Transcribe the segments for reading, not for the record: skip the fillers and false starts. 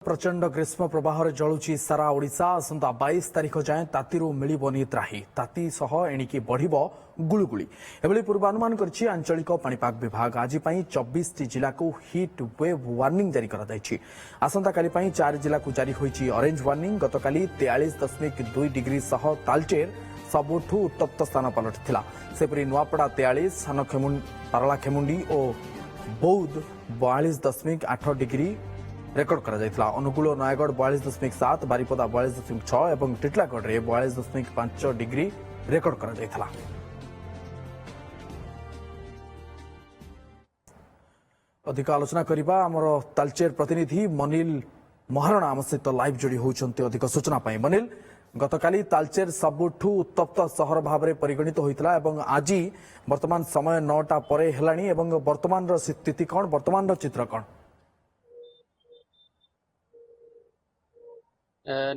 प्रचंड ग्रीष्म प्रवाह जलुची सारा ओडिशा आसंता 22 तारिख जाए तातीरू मिलिबनी त्राही ताती सह एणिकी बढ़िबो गुळुगुळी एभली पूर्वानुमान करछि आंचलिक पाणीपाग विभाग आज पई 24 टी जिला को हीट वेव वार्निंग जारी करा दैछि आसंता काली पई 4 जिला को जारी होईछि ऑरेंज वार्निंग गतकाली 43.2 डिग्री सह तालचेर सबुठु उत्तप्त स्थान पलटिथिला सेपरि नुआपड़ा 43 सानखेमुंडी पारलाखेमुंडी और बौद्ध 42.8 डिग्री रेकर्ड करा जायतिला अनुगुल नयगढ़ 42.7 बारिपदा 42.6 और टिटलागढ़ रे 42.5 डिग्री रेकर्ड करा जायतिला। अधिक आलोचना करिबा हमर तालचेर प्रतिनिधि मनिल महाराणा आम सहित लाइव जोड़ी होउछन्ते अधिक सूचना पाई मनिल गतकाली तालचेर सबुठु उत्तप्त सहर भाव में परिगणित होइतला एवं आज वर्तमान समय 9टा परे हेलानी एवं वर्तमान स्थिति कौन वर्तमान चित्र कौन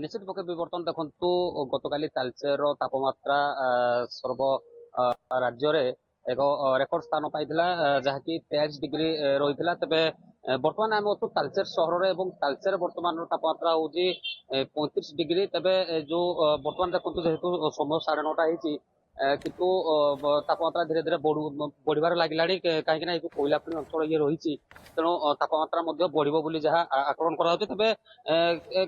निश्चित पक्ष बर्तमान देखु गतकाली तालचेर तापमात्रा सर्व राज्य एक रेकर्ड स्थान पाई जहाँकि 23 डिग्री रही तेरे बर्तमान आम अच्छु तालचेर सहर एवं तालचेर बर्तमान तापमात्रा हूँ 35 डिग्री तेरे जो बर्तमान देखो जेहेतु समय 9:30 किंतु तापमात्रा धीरे धीरे बढ़िबार लगिलाणी कहीं कोयला खनि अंचल ये रही तेणु तापमात्रा बढ़िबो बोली जहाँ आकलन करा तेबे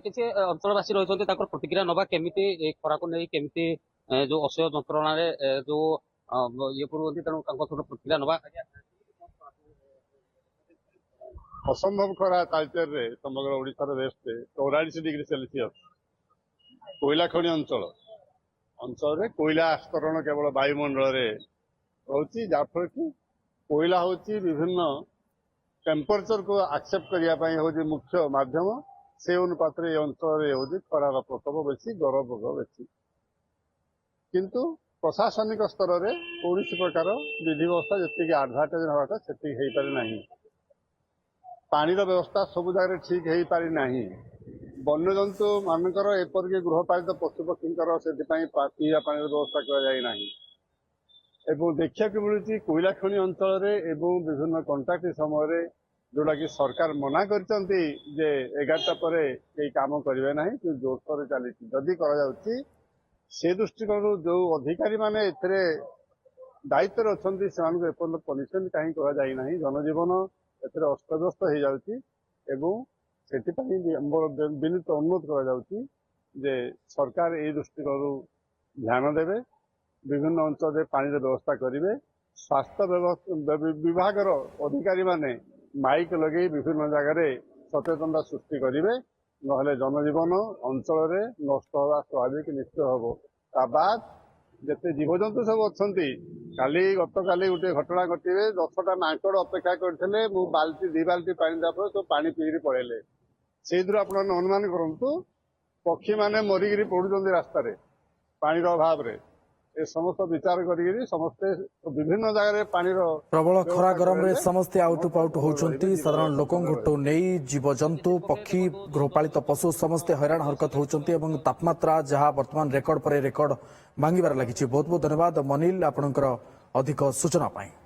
किसी अंचलवासी रही प्रतिक्रिया नवा केमिति खरा को नहीं केमिति जो असह्य जंत्रणा जो ये करुँच तेणु प्रतिक्रिया नवा असंभव खरा तालचेर रे समग्र ओडिशार वेस्ट 44 डिग्री सेल्सियस कोयला खनि अंचल रे कोयला आस्तरण केवल वायुमंडल रे रोची जाफर कि कोयला होची विभिन्न टेम्परेचर को एक्सेप्ट करिया पई होची मुख्य माध्यम से अनुपात रे अंचल रे होची खरार प्रकोप बेसी गरम रोग बेसी किंतु प्रशासनिक स्तर रे कौनसी प्रकार विधि व्यवस्था जति एडभांटेज हवाटा सेति हेई पारि नाही पानी व्यवस्था सब जगह ठीक हेई पारि नाही वन्यजंतु मानकर एपरिक गृहपालित पशुपक्षी से पीवा पानी व्यवस्था कर देखा मिलूँ कोयला खनि अंचल विभिन्न कंट्राक्ट समय जोटा कि सरकार मना कर 11टा पर कई कम करेंगे ना कि जोरसोर चली जदि से दृष्टिकोण जो अधिकारी माने दायित्व अच्छा से पनिशमेंट कहीं करा जनजीवन ए अस्तव्यस्त हो जाऊँगी से विनीत अनुरोध कर सरकार ये दृष्टिकोण ध्यान देवे विभिन्न अंचल पानी व्यवस्था करेंगे स्वास्थ्य विभाग अधिकारी माने माइक लगे विभिन्न जगह सचेतनता सृष्टि करेंगे नहले जनजीवन अंचल नष्ट हवा स्वाभाविक निश्चय हम बाद जिते जीवजंतु सब अच्छा गत काली गोटे घटना घटे 10टा माकड़ अपेक्षा करते बाल्टी 2 बाल्टी पानी देवा सब पानी पीकि पड़े से आप अनुमान करूँ पक्षी माने मरिकी पड़ुं रास्तार पानी अभाव ए समस्त विचार करी समस्ते विभिन्न जगह पानी प्रबल खरा गरम रे समस्ते आउट पाउट होउचंती साधारण लोकंठू नहीं जीवजंतु पक्षी गृहपालित पशु समस्ते हैरान हरकत होउचंती एवं तापमात्रा जहाँ वर्तमान रेकर्ड पर रेकर्ड भांगिबार लागिछि बहुत बहुत धन्यवाद मनिल आपनकर अधिक सूचना पाई।